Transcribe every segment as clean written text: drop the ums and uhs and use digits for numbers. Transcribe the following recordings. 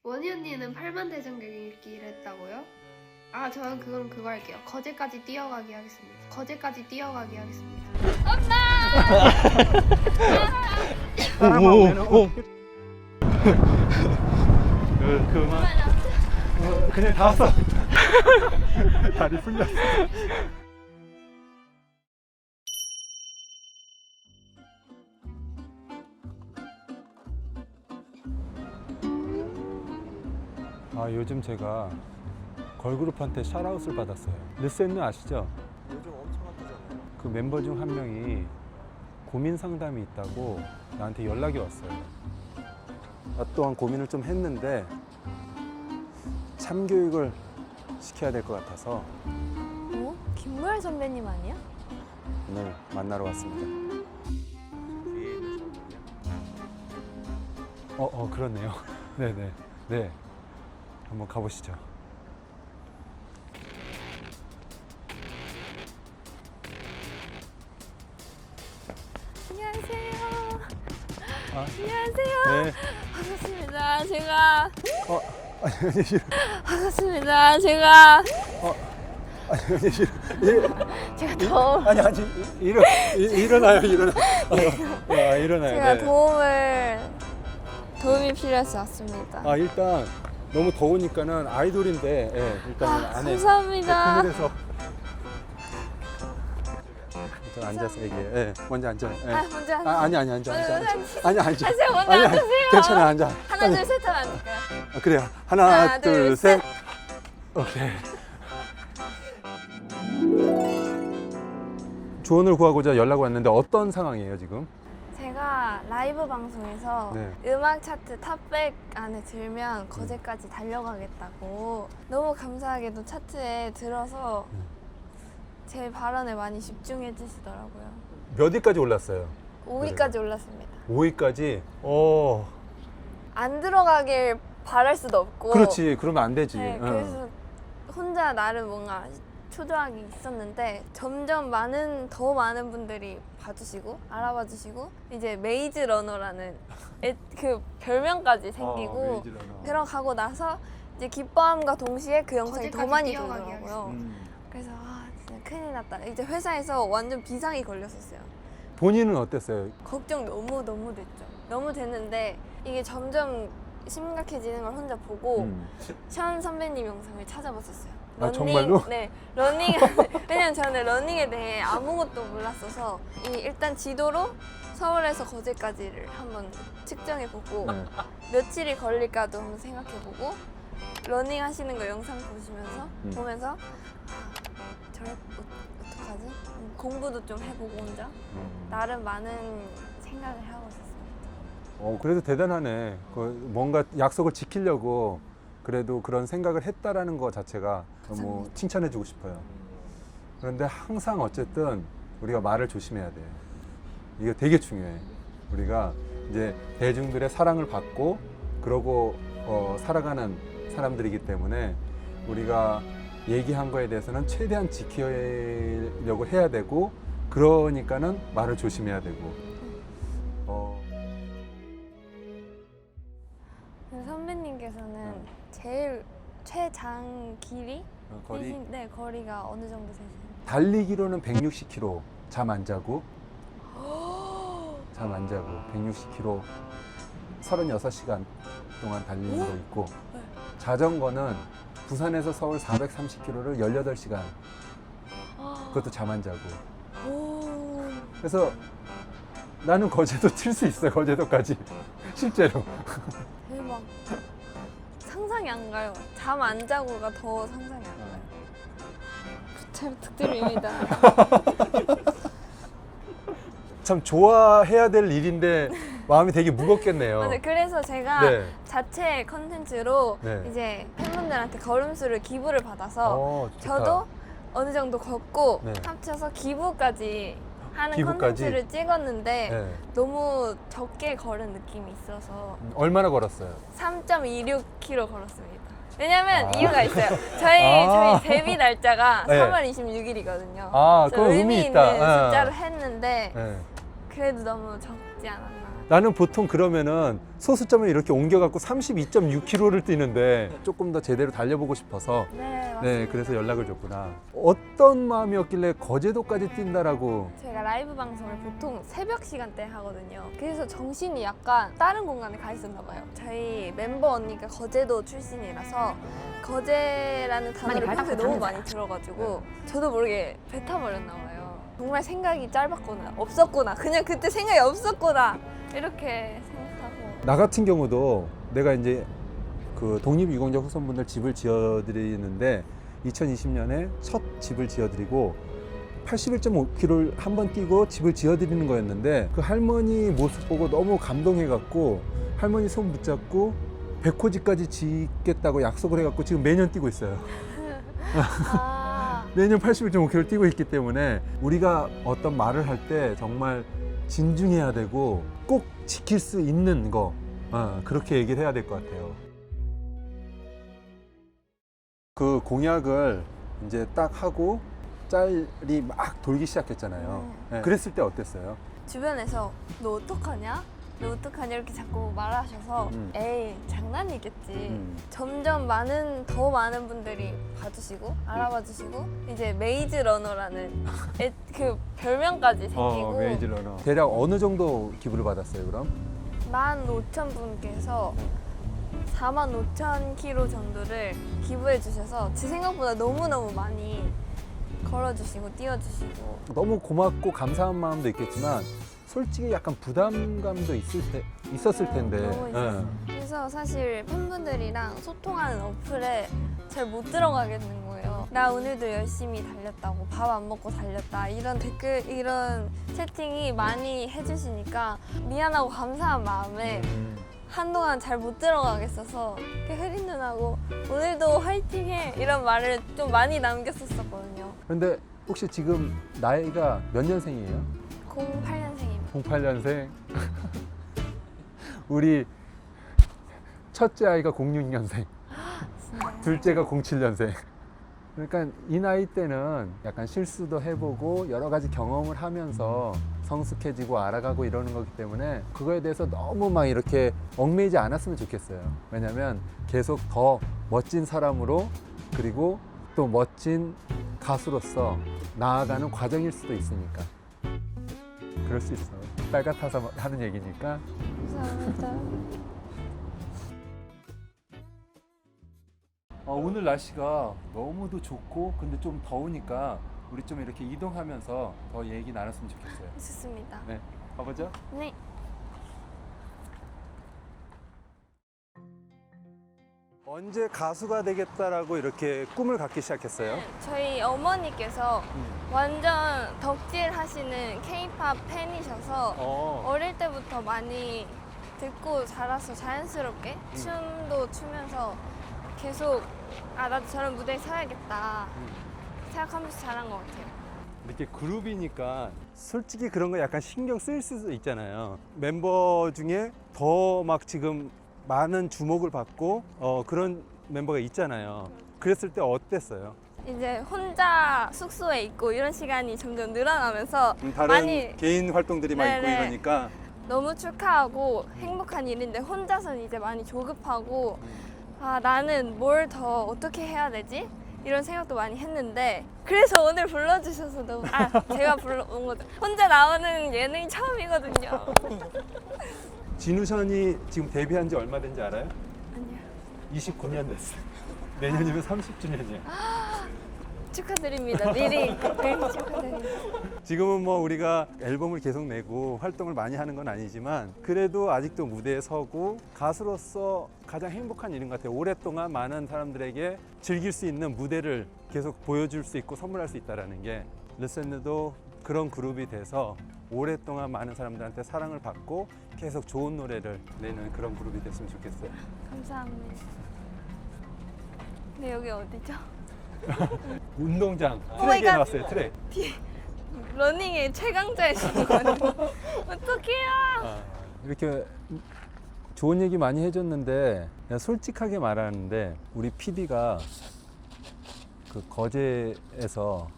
원희 언니는 8만 대장경 읽기를 했다고요? 아, 저는 그럼 그거 할게요. 거제까지 뛰어가기 하겠습니다. 거제까지 뛰어가기 하겠습니다. 오. 그만. 그냥 다 왔어. 다리 풀렸어. 요즘 제가 걸그룹한테 샤라웃을 받았어요. 르센느 아시죠? 요즘 엄청 핫하잖아요. 그 멤버 중 한 명이 고민 상담이 있다고 나한테 연락이 왔어요. 나 또한 고민을 좀 했는데 참교육을 시켜야 될 것 같아서 어? 김무열 선배님 아니야? 오늘 만나러 왔습니다. 뒤에 있는 선배님. 그렇네요. 네네. 네. 한번 가보시죠. 안녕하세요. 아, 안녕하세요. 네. 반갑습니다. 제가 아니, 싫어. 반갑습니다. 제가 아니, 싫어. 제가 도움 아니, 일어나요, 일어나. 일어나요. 제가 네. 도움이 필요해서 왔습니다. 일단 너무 더우니까는 아이돌인데, 일단 안에 감사합니다. 그늘에서 일단 앉아서 얘기해. 먼저 앉아. 먼저 아니, 앉아. 아니, 앉아. 제가 먼저 아니, 앉으세요. 괜찮아, 앉아. 하나 둘 셋 하면 안 될까요? 그래요. 하나, 둘, 셋. 오케이. 조언을 구하고자 연락 왔는데 어떤 상황이에요, 지금? 제가 라이브 방송에서 네. 음악 차트 탑100 안에 들면 거제까지 달려가겠다고 너무 감사하게도 차트에 들어서 제 발언에 많이 집중해 주시더라고요. 몇 위까지 올랐어요? 5위까지 올랐습니다. 5위까지? 안 들어가길 바랄 수도 없고 그렇지. 그러면 안 되지. 네, 그래서 혼자 나름 뭔가 초조하게 있었는데 점점 더 많은 분들이 봐주시고 알아봐 주시고 이제 메이즈 러너라는 그 별명까지 생기고 들어가고 나서 이제 기뻐함과 동시에 그 영상이 더 거제까지 많이 뛰어가기 돌더라고요. 그래서 진짜 큰일 났다. 이제 회사에서 완전 비상이 걸렸었어요. 본인은 어땠어요? 걱정 너무 됐죠. 너무 됐는데 이게 점점 심각해지는 걸 혼자 보고 션 선배님 영상을 찾아봤었어요. 정말로? 네, 러닝. 왜냐면 저는 러닝에 대해 아무것도 몰랐어서 일단 지도로 서울에서 거제까지를 한번 측정해보고 며칠이 걸릴까도 한번 생각해보고 러닝 하시는 거 영상 보면서 어떡하지? 공부도 좀 해보고 혼자 나름 많은 생각을 하고 있었습니다. 그래도 대단하네. 뭔가 약속을 지키려고 그래도 그런 생각을 했다라는 것 자체가 너무 감사합니다. 칭찬해주고 싶어요. 그런데 항상 어쨌든 우리가 말을 조심해야 돼. 이게 되게 중요해. 우리가 이제 대중들의 사랑을 받고 그러고 살아가는 사람들이기 때문에 우리가 얘기한 거에 대해서는 최대한 지키려고 해야 되고 그러니까는 말을 조심해야 되고 선배님께서는 제일 최장 길이? 거리 네, 거리가 어느 정도 되세요? 달리기로는 160km 잠 안 자고 160km 36시간 동안 달리는 거 있고 자전거는 부산에서 서울 430km를 18시간 그것도 잠 안 자고 그래서 나는 거제도 튈 수 있어요. 거제도까지 실제로 대박. 상상이 안 가요. 잠 안 자고가 더 상상이 안 가요. 잘 부탁드립니다. 참 좋아해야 될 일인데 마음이 되게 무겁겠네요. 맞아요. 그래서 제가 네. 자체 컨텐츠로 네. 이제 팬분들한테 걸음수를 기부를 받아서 좋다. 저도 어느 정도 걷고 네. 합쳐서 기부까지 하는 기부까지? 컨텐츠를 찍었는데 네. 너무 적게 걸은 느낌이 있어서 얼마나 걸었어요? 3.26km 걸었습니다. 왜냐면 이유가 있어요. 저희 데뷔 날짜가 네. 3월 26일이거든요. 그건 의미 있는 있다. 숫자로 했는데 네. 그래도 너무 적지 않았나. 나는 보통 그러면은 소수점을 이렇게 옮겨갖고 32.6km를 뛰는데 조금 더 제대로 달려보고 싶어서 네, 맞습니다. 네, 그래서 연락을 줬구나. 어떤 마음이었길래 거제도까지 뛴다라고. 저희가 라이브 방송을 보통 새벽 시간대에 하거든요. 그래서 정신이 약간 다른 공간에 가 있었나 봐요. 저희 멤버 언니가 거제도 출신이라서 거제라는 단어를 평소에 너무 많이 들어가지고 저도 모르게 배 타버렸나 봐요. 정말 생각이 짧았구나, 없었구나, 그냥 그때 생각이 없었구나 이렇게 생각하고. 나 같은 경우도 내가 이제 그 독립유공자 후손분들 집을 지어드리는데 2020년에 첫 집을 지어드리고 81.5km를 한 번 뛰고 집을 지어드리는 거였는데 그 할머니 모습 보고 너무 감동해갖고 할머니 손 붙잡고 백호집까지 짓겠다고 약속을 해갖고 지금 매년 뛰고 있어요. 아, 매년 81.5km를 뛰고 있기 때문에 우리가 어떤 말을 할 때 정말 진중해야 되고 꼭 지킬 수 있는 거 그렇게 얘기를 해야 될 것 같아요. 그 공약을 이제 딱 하고 짤이 막 돌기 시작했잖아요. 네. 그랬을 때 어땠어요? 주변에서 너 어떡하냐? 너 어떡하냐 이렇게 자꾸 말하셔서 에이 장난이겠지. 점점 더 많은 분들이 봐주시고 알아봐 주시고 이제 메이즈 러너라는 그 별명까지 생기고 메이즈 러너. 대략 어느 정도 기부를 받았어요, 그럼? 15,000분께서 45,000km 정도를 기부해 주셔서 제 생각보다 너무너무 많이 걸어주시고 뛰어주시고 너무 고맙고 감사한 마음도 있겠지만 솔직히 약간 부담감도 있었을 텐데. 너무 있었어요. 그래서 사실 팬분들이랑 소통하는 어플에 잘 못 들어가겠는 거예요. 나 오늘도 열심히 달렸다고, 밥 안 먹고 달렸다, 이런 댓글, 이런 채팅이 많이 해주시니까 미안하고 감사한 마음에 한동안 잘 못 들어가겠어서 혜린 누나하고 오늘도 화이팅해 이런 말을 좀 많이 남겼었거든요. 근데 혹시 지금 나이가 몇 년생이에요? 08년생입니다. 08년생. 우리 첫째 아이가 06년생, 둘째가 07년생. 그러니까 이 나이 때는 약간 실수도 해보고 여러 가지 경험을 하면서 성숙해지고 알아가고 이러는 거기 때문에 그거에 대해서 너무 막 이렇게 얽매이지 않았으면 좋겠어요. 왜냐면 계속 더 멋진 사람으로 그리고 또 멋진 가수로서 나아가는 과정일 수도 있으니까. 그럴 수 있어. 딸 같아서 하는 얘기니까. 감사합니다. 오늘 날씨가 너무도 좋고 근데 좀 더우니까 우리 좀 이렇게 이동하면서 더 얘기 나눴으면 좋겠어요. 좋습니다. 네, 가보죠. 네. 언제 가수가 되겠다라고 이렇게 꿈을 갖기 시작했어요? 저희 어머니께서 완전 덕질 하시는 K-팝 팬이셔서 어릴 때부터 많이 듣고 자라서 자연스럽게 춤도 추면서 계속 나도 저런 무대에 서야겠다 생각하면서 자란 것 같아요. 이렇게 그룹이니까 솔직히 그런 거 약간 신경 쓸 수도 있잖아요. 멤버 중에 더 막 지금 많은 주목을 받고 그런 멤버가 있잖아요. 그랬을 때 어땠어요? 이제 혼자 숙소에 있고 이런 시간이 점점 늘어나면서 다른 많이 개인 활동들이 막 있고 네네. 이러니까 너무 축하하고 행복한 일인데 혼자서는 이제 많이 조급하고 아 나는 뭘 더 어떻게 해야 되지? 이런 생각도 많이 했는데 그래서 오늘 불러주셔서 너무 제가 불러온 거죠. 혼자 나오는 예능이 처음이거든요. 진우션이 지금 데뷔한 지 얼마 된지 알아요? 아니요. 29년 됐어요. 내년이면 30주년이에요. 축하드립니다. 미리 축하드립니다. 지금은 뭐 우리가 앨범을 계속 내고 활동을 많이 하는 건 아니지만 그래도 아직도 무대에 서고 가수로서 가장 행복한 일인 것 같아요. 오랫동안 많은 사람들에게 즐길 수 있는 무대를 계속 보여줄 수 있고 선물할 수 있다는 게 르센느도 그런 그룹이 돼서 오랫동안 많은 사람들한테 사랑을 받고 계속 좋은 노래를 내는 그런 그룹이 됐으면 좋겠어요. 감사합니다. 네, 여기 어디죠? 운동장 마이 트랙에 갓. 나왔어요. 트랙. 러닝의 최강자이신 거예요. 어떡해요? 이렇게 좋은 얘기 많이 해줬는데 그냥 솔직하게 말하는데 우리 PD가 그 거제에서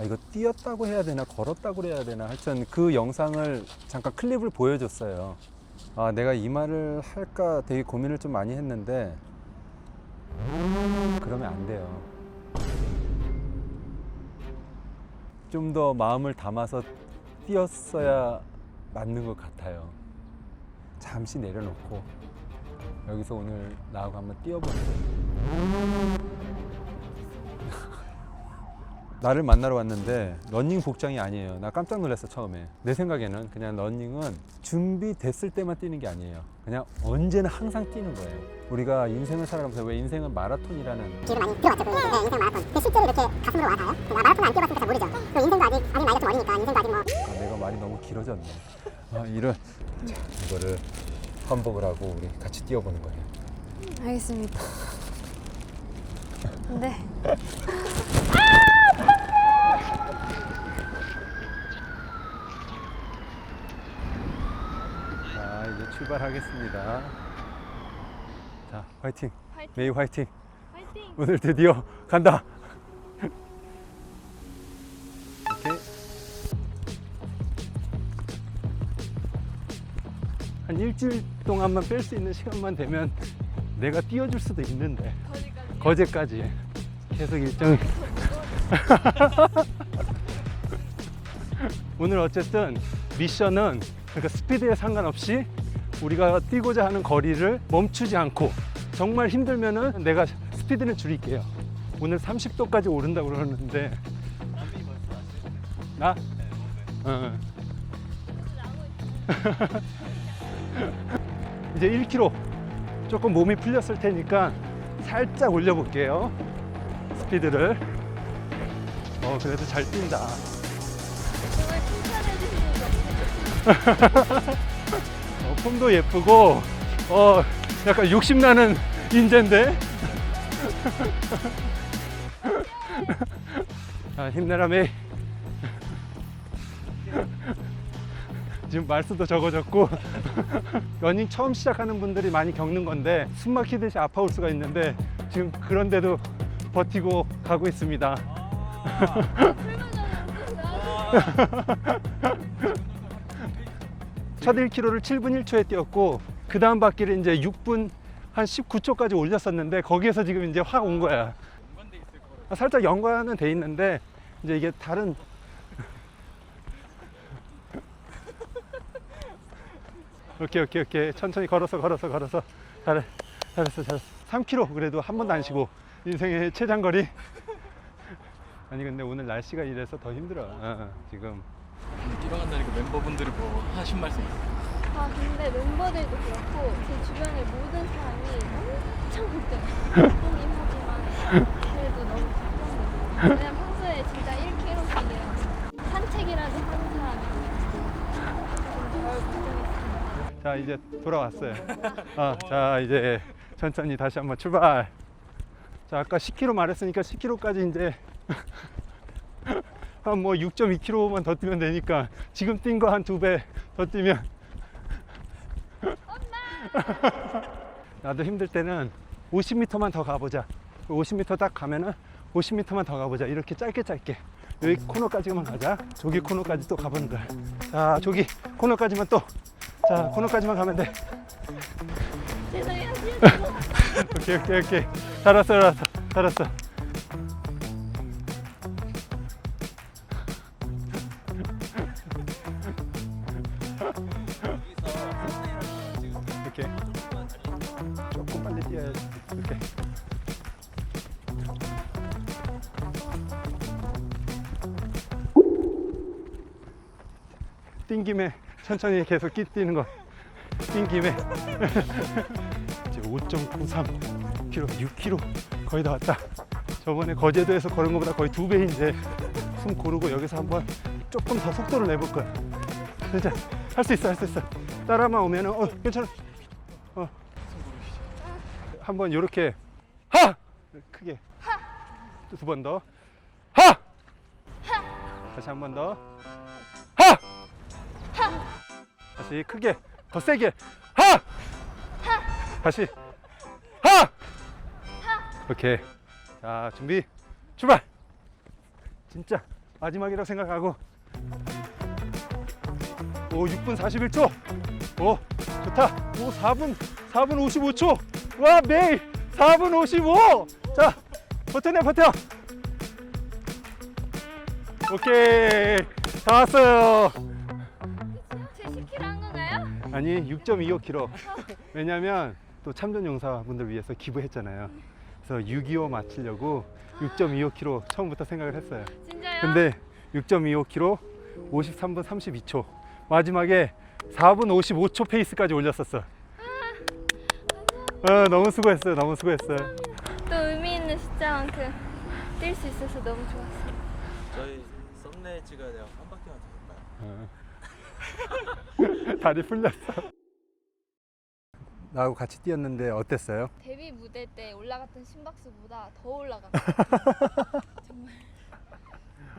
이거 뛰었다고 해야 되나 걸었다고 해야 되나 하여튼 그 영상을 잠깐 클립을 보여줬어요. 아, 내가 이 말을 할까 되게 고민을 좀 많이 했는데 그러면 안 돼요. 좀 더 마음을 담아서 뛰었어야 맞는 것 같아요. 잠시 내려놓고 여기서 오늘 나하고 한번 뛰어보는 거예요. 나를 만나러 왔는데 러닝 복장이 아니에요. 나 깜짝 놀랐어 처음에. 내 생각에는 그냥 러닝은 준비됐을 때만 뛰는 게 아니에요. 그냥 언제나 항상 뛰는 거예요. 우리가 인생을 살아가면서 왜 인생은 마라톤이라는 뒤로 많이 들어왔죠. 그 인생 마라톤. 근데 실제로 이렇게 가슴으로 와닿아요? 마라톤 안 뛰어봤으니까 잘 모르죠. 그리고 인생도 아직 나이가 좀 어리니까 인생도 아직 뭐. 아, 내가 말이 너무 길어졌네. 이런 자, 이거를 환복을 하고 우리 같이 뛰어보는 거예요. 알겠습니다. 네. 자, 이제 출발하겠습니다. 자, 화이팅. 화이팅. 메이 화이팅. 화이팅. 오늘 드디어 간다. 오케이. 한 일주일 동안만 뺄 수 있는 시간만 되면 내가 띄워줄 수도 있는데 거제까지 계속 일정이 오늘 어쨌든 미션은 그러니까 스피드에 상관없이 우리가 뛰고자 하는 거리를 멈추지 않고 정말 힘들면은 내가 스피드를 줄일게요. 오늘 30도까지 오른다고 그러는데 나? 이제 1km 조금 몸이 풀렸을 테니까 살짝 올려볼게요. 스피드를. 그래도 잘 뛴다. 정말 칭찬해 주시는 거. 폼도 예쁘고 약간 욕심나는 인재인데. 자, 힘내라 메이. 지금 말수도 적어졌고 러닝 처음 시작하는 분들이 많이 겪는 건데 숨 막히듯이 아파올 수가 있는데 지금 그런데도 버티고 가고 있습니다. 첫 1km를 7분 1초에 뛰었고 그 다음 바퀴를 이제 6분 한 19초까지 올렸었는데 거기에서 지금 이제 확 온 거야. 살짝 연관은 돼 있는데 이제 이게 다른 오케이 천천히 걸어서 잘했어 3km 그래도 한 번도 안 쉬고 인생의 최장거리. 아니 근데 오늘 날씨가 이래서 더 힘들어. 지금 뛰러 간다니까 멤버분들이 뭐 하신 말씀 있어요? 아 근데 멤버들도 그렇고 제 주변의 모든 사람이 엄청 걱정해요. 힘들긴 하지만 그래도 너무 걱정돼요. 왜냐면 평소에 진짜 1km씩이랑 산책이라도 하는 사람이 좀덜 걱정했습니다. 자 이제 돌아왔어요. 자 이제 천천히 다시 한번 출발. 자 아까 10km 말했으니까 10km까지 이제 한 뭐 6.2km만 더 뛰면 되니까 지금 뛴 거 한 2배 더 뛰면 나도 힘들 때는 50m만 더 가보자. 50m 딱 가면은 50m만 더 가보자. 이렇게 짧게 여기 코너까지만 가자. 저기 코너까지 또 가보는 거야. 자 저기 코너까지만 또. 자 코너까지만 가면 돼. 죄송해요. 오케이 잘했어. 이렇게 조금 빨리 뛰어야지. 이렇게 뛴 김에 천천히 계속 뛰는 거. 뛴 김에 이제 5.93km, 6km 거의 다 왔다. 저번에 거제도에서 걸은 것보다 거의 2배 이제 숨 고르고 여기서 한번 조금 더 속도를 내볼 거야. 진짜 할 수 있어. 따라만 오면은 괜찮아. 한번 요렇게 하! 크게 또 2번 더 하! 다시 한 번 더 하! 다시 크게 더 세게 하! 다시 하! 오케이. 자 준비 출발. 진짜 마지막이라고 생각하고. 오 6분 41초. 오 좋다. 자, 4분 55초. 와, 메이 4분 55. 자, 버텨내, 버텨. 오케이, 다 왔어요. 제 10km 한 건가요? 아니, 6.25km. 왜냐면 또 참전용사분들 위해서 기부했잖아요. 그래서 6.25 마치려고 6.25km 처음부터 생각을 했어요. 진짜요? 근데 6.25km 53분 32초. 마지막에 4분 55초 페이스까지 올렸었어. 너무 수고했어요. 너무 수고했어요. 또 의미 있는 숫자만큼 뛸 수 있어서 너무 좋았어요. 저희 썸네일 찍어야 돼요. 한 바퀴만 더 볼까요? 다리 풀렸어. 나하고 같이 뛰었는데 어땠어요? 데뷔 무대 때 올라갔던 심박수보다 더 올라갔어요. 정말.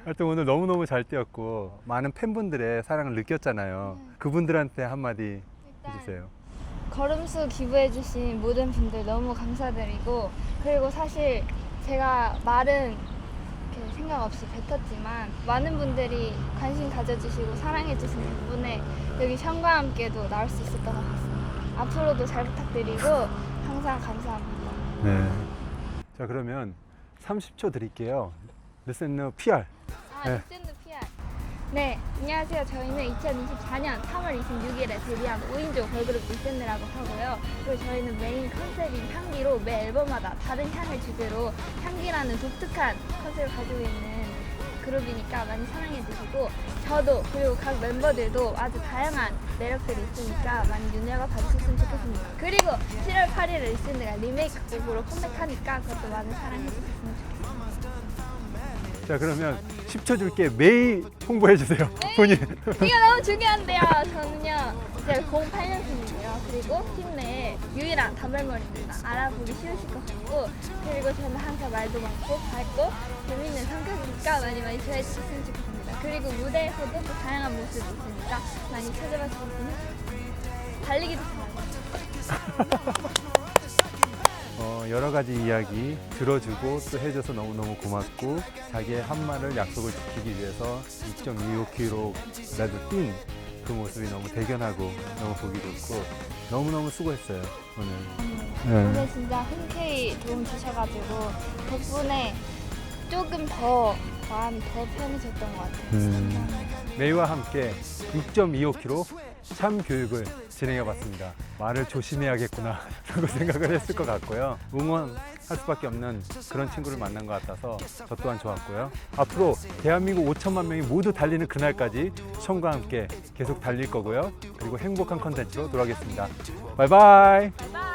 하여튼 오늘 너무너무 잘 뛰었고 많은 팬분들의 사랑을 느꼈잖아요. 그분들한테 한마디 해주세요. 걸음수 기부해주신 모든 분들 너무 감사드리고, 그리고 사실 제가 말은 이렇게 생각 없이 뱉었지만 많은 분들이 관심 가져주시고 사랑해주시는 덕분에 여기 션과 함께도 나올 수 있었던 것 같습니다. 앞으로도 잘 부탁드리고 항상 감사합니다. 네. 자, 그러면 30초 드릴게요. 르센느 PR. 네. 르센느 PR. 네, 안녕하세요. 저희는 2024년 3월 26일에 데뷔한 5인조 걸그룹 르센느라고 하고요. 그리고 저희는 메인 컨셉인 향기로 매 앨범마다 다른 향을 주제로 향기라는 독특한 컨셉을 가지고 있는 그룹이니까 많이 사랑해 주시고, 저도 그리고 각 멤버들도 아주 다양한 매력들이 있으니까 많이 눈여겨 봐주셨으면 좋겠습니다. 그리고 7월 8일에 르센느가 리메이크 곡으로 컴백하니까 그것도 많은 사랑해 주셨으면 좋겠습니다. 자, 그러면 10초 줄게. 메이 홍보해 주세요. 본인. 이거 너무 중요한데요. 저는요, 이제 08년생이에요. 그리고 팀 내에 유일한 단발머리입니다. 알아보기 쉬우실 것 같고, 그리고 저는 항상 말도 많고 밝고 재밌는 성격이니까 많이 많이 좋아해 주셨으면 좋겠습니다. 그리고 무대에서도 또 다양한 모습이 있으니까 많이 찾아봐 주셨으면 좋겠습니다. 달리기도 잘하고. 여러 가지 이야기 들어주고 또 해줘서 너무너무 고맙고, 자기의 한 말을 약속을 지키기 위해서 6.25km라도 뛴 그 모습이 너무 대견하고 너무 보기 좋고 너무너무 수고했어요, 오늘. 오늘 진짜 흔쾌히 도움 주셔가지고 덕분에 조금 더 마음이 더 편해졌던 것 같아요. 메이와 함께 6.25km 참 교육을 진행해 봤습니다. 말을 조심해야겠구나 라고 생각을 했을 것 같고요. 응원할 수밖에 없는 그런 친구를 만난 것 같아서 저 또한 좋았고요. 앞으로 대한민국 5천만 명이 모두 달리는 그날까지 션과 함께 계속 달릴 거고요. 그리고 행복한 컨텐츠로 돌아오겠습니다. 바이바이. 바이바이.